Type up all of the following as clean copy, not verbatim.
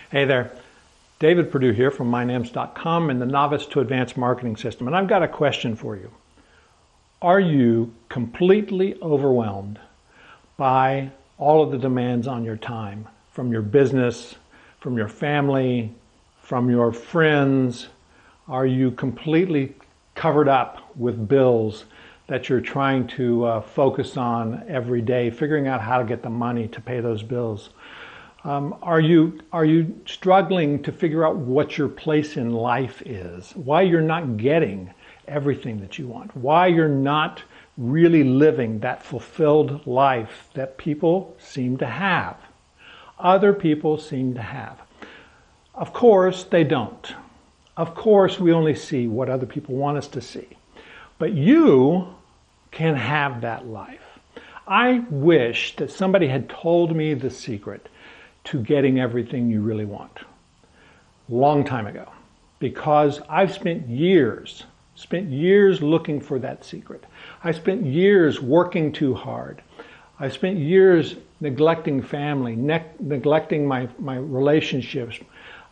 Hey there, David Perdue here from MyNAMS.com and the Novice to Advanced Marketing System. And I've got a question for you. Are you completely overwhelmed by all of the demands on your time from your business, from your family, from your friends? Are you completely covered up with bills that you're trying to focus on every day, figuring out how to get the money to pay those bills? Are you struggling to figure out what your place in life is? Why you're not getting everything that you want? Why you're not really living that fulfilled life that people seem to have? Other people seem to have. Of course, they don't. Of course, we only see what other people want us to see. But you can have that life. I wish that somebody had told me the secret to getting everything you really want a long time ago, because I've spent years looking for that secret. I spent years working too hard. I spent years neglecting family, neglecting my relationships.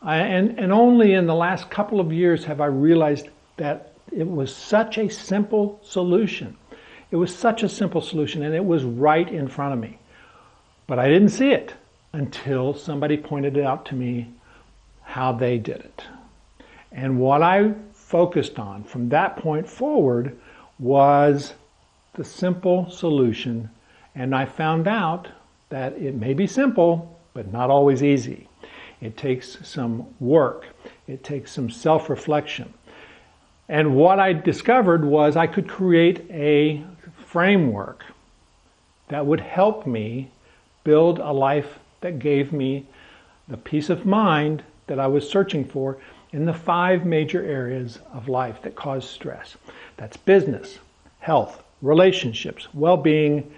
And only in the last couple of years have I realized that it was such a simple solution. It was such a simple solution, and it was right in front of me. But I didn't see it until somebody pointed it out to me how they did it. And what I focused on from that point forward was the simple solution. And I found out that it may be simple, but not always easy. It takes some work. It takes some self-reflection. And what I discovered was I could create a framework that would help me build a life that gave me the peace of mind that I was searching for in the 5 major areas of life that cause stress. That's business, health, relationships, well-being,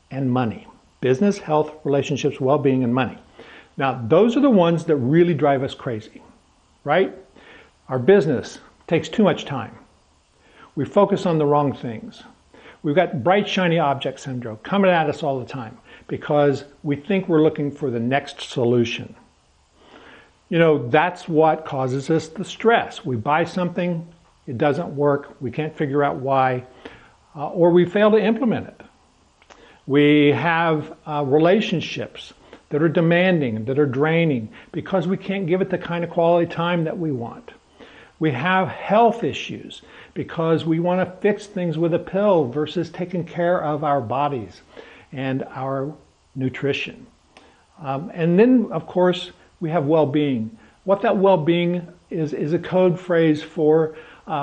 and money. Business, health, relationships, well-being, and money. Now, those are the ones that really drive us crazy, right? Our business takes too much time. We focus on the wrong things. We've got bright, shiny object syndrome coming at us all the time because we think we're looking for the next solution. You know, that's what causes us the stress. We buy something, it doesn't work, we can't figure out why, or we fail to implement it. We have relationships that are demanding, that are draining, because we can't give it the kind of quality time that we want. We have health issues because we want to fix things with a pill versus taking care of our bodies and our nutrition. And then, of course, we have well-being. What that well-being is a code phrase for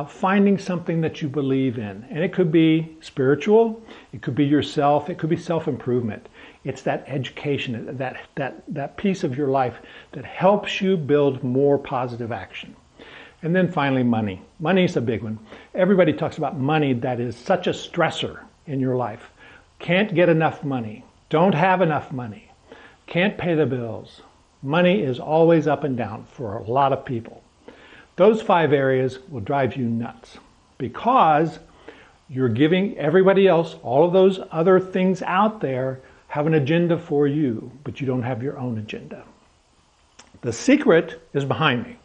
finding something that you believe in. And it could be spiritual, it could be yourself, it could be self-improvement. It's that education, that piece of your life that helps you build more positive action. And then finally, money. Money is a big one. Everybody talks about money that is such a stressor in your life. Can't get enough money. Don't have enough money. Can't pay the bills. Money is always up and down for a lot of people. Those 5 areas will drive you nuts because you're giving everybody else, all of those other things out there have an agenda for you, but you don't have your own agenda. The secret is behind me.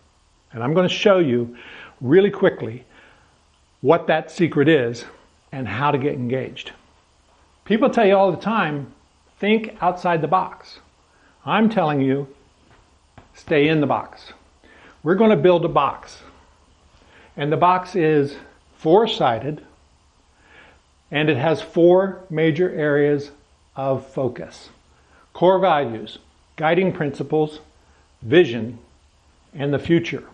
And I'm going to show you really quickly what that secret is and how to get engaged. People tell you all the time, think outside the box. I'm telling you, stay in the box. We're going to build a box. And the box is 4-sided, and it has 4 major areas of focus. Core values, guiding principles, vision, and the future.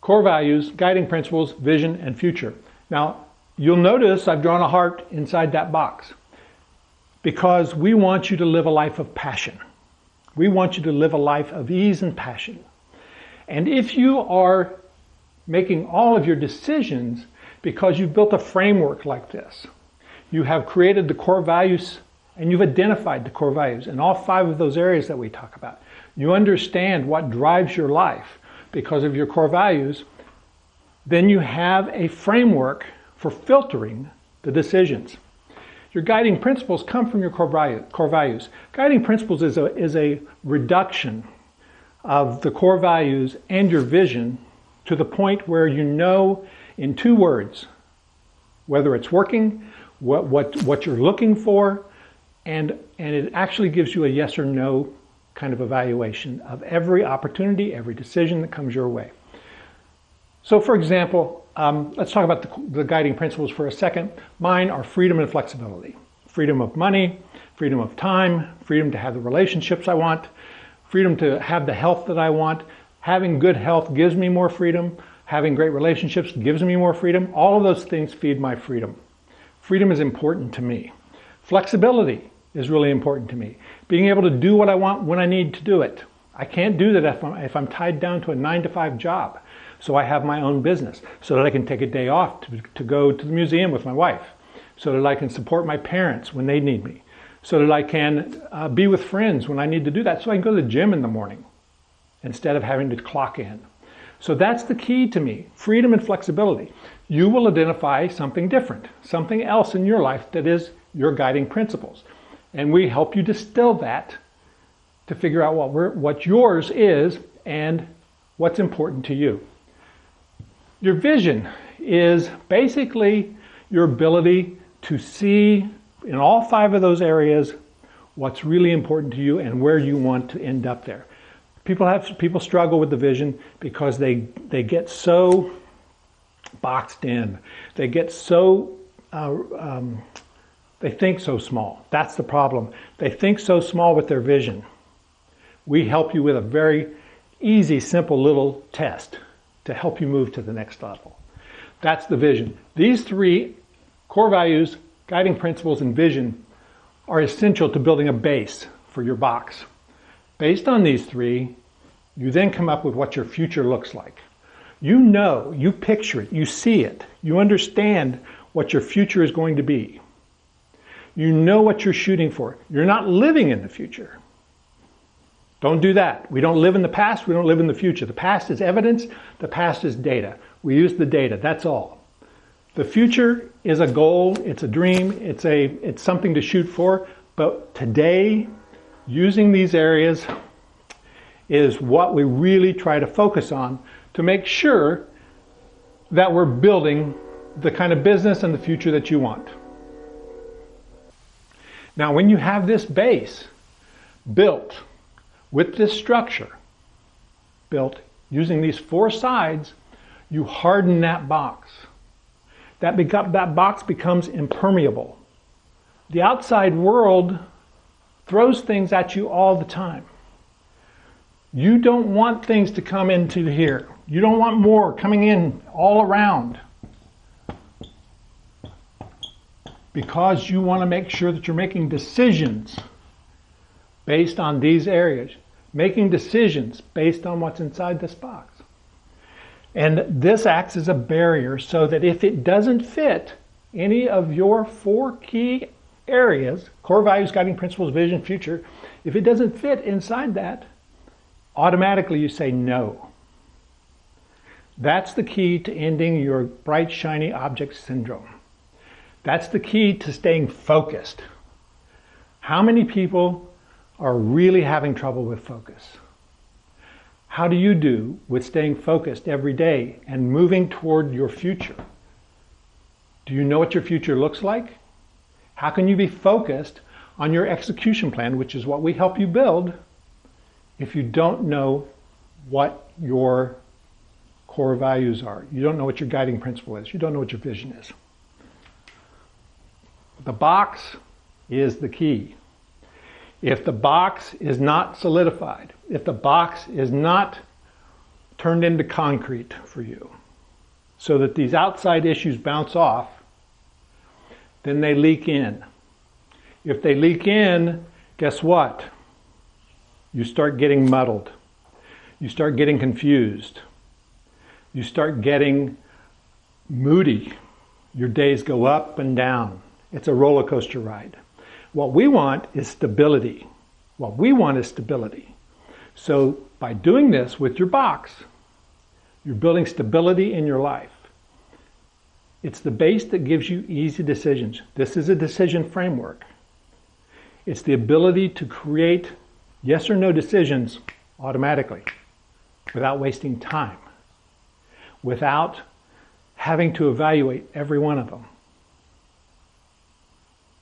Core values, guiding principles, vision, and future. Now, you'll notice I've drawn a heart inside that box because we want you to live a life of passion. We want you to live a life of ease and passion. And if you are making all of your decisions because you've built a framework like this, you have created the core values and you've identified the core values in all 5 of those areas that we talk about. You understand what drives your life because of your core values, then you have a framework for filtering the decisions. Your guiding principles come from your core values. Guiding principles is a reduction of the core values and your vision to the point where you know in 2 words whether it's working, what you're looking for, and it actually gives you a yes or no kind of evaluation of every opportunity, every decision that comes your way. So for example, let's talk about the guiding principles for a second. Mine are freedom and flexibility. Freedom of money, freedom of time, freedom to have the relationships I want, freedom to have the health that I want. Having good health gives me more freedom. Having great relationships gives me more freedom. All of those things feed my freedom. Freedom is important to me. Flexibility is really important to me. Being able to do what I want when I need to do it. I can't do that if I'm tied down to a 9-to-5 job. So I have my own business so that I can take a day off to go to the museum with my wife, so that I can support my parents when they need me, so that I can be with friends when I need to do that, so I can go to the gym in the morning instead of having to clock in. So that's the key to me, freedom and flexibility. You will identify something different, something else in your life that is your guiding principles. And we help you distill that to figure out what yours is and what's important to you. Your vision is basically your ability to see in all 5 of those areas what's really important to you and where you want to end up there. People struggle with the vision because they get so boxed in. They get so they think so small. That's the problem. They think so small with their vision. We help you with a very easy, simple little test to help you move to the next level. That's the vision. These 3 core values, guiding principles, and vision are essential to building a base for your box. Based on these 3, you then come up with what your future looks like. You know, you picture it, you see it, you understand what your future is going to be. You know what you're shooting for. You're not living in the future. Don't do that. We don't live in the past, we don't live in the future. The past is evidence, the past is data. We use the data, that's all. The future is a goal, it's a dream, it's something to shoot for, but today, using these areas is what we really try to focus on to make sure that we're building the kind of business and the future that you want. Now, when you have this base built with this structure, built using these 4 sides, you harden that box. That box becomes impermeable. The outside world throws things at you all the time. You don't want things to come into here. You don't want more coming in all around, because you want to make sure that you're making decisions based on these areas, making decisions based on what's inside this box. And this acts as a barrier so that if it doesn't fit any of your 4 key areas, core values, guiding principles, vision, future, if it doesn't fit inside that, automatically you say no. That's the key to ending your bright, shiny object syndrome. That's the key to staying focused. How many people are really having trouble with focus? How do you do with staying focused every day and moving toward your future? Do you know what your future looks like? How can you be focused on your execution plan, which is what we help you build, if you don't know what your core values are? You don't know what your guiding principle is. You don't know what your vision is. The box is the key. If the box is not solidified, if the box is not turned into concrete for you, so that these outside issues bounce off, then they leak in. If they leak in, guess what? You start getting muddled. You start getting confused. You start getting moody. Your days go up and down. It's a roller coaster ride. What we want is stability. What we want is stability. So by doing this with your box, you're building stability in your life. It's the base that gives you easy decisions. This is a decision framework. It's the ability to create yes or no decisions automatically. without wasting time, without having to evaluate every one of them.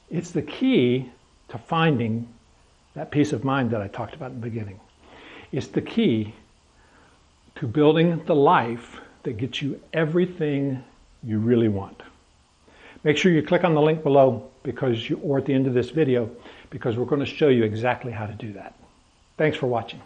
It's the key to finding that peace of mind that I talked about in the beginning. It's the key to building the life that gets you everything you really want. Make sure you click on the link below or at the end of this video, because we're going to show you exactly how to do that. Thanks for watching.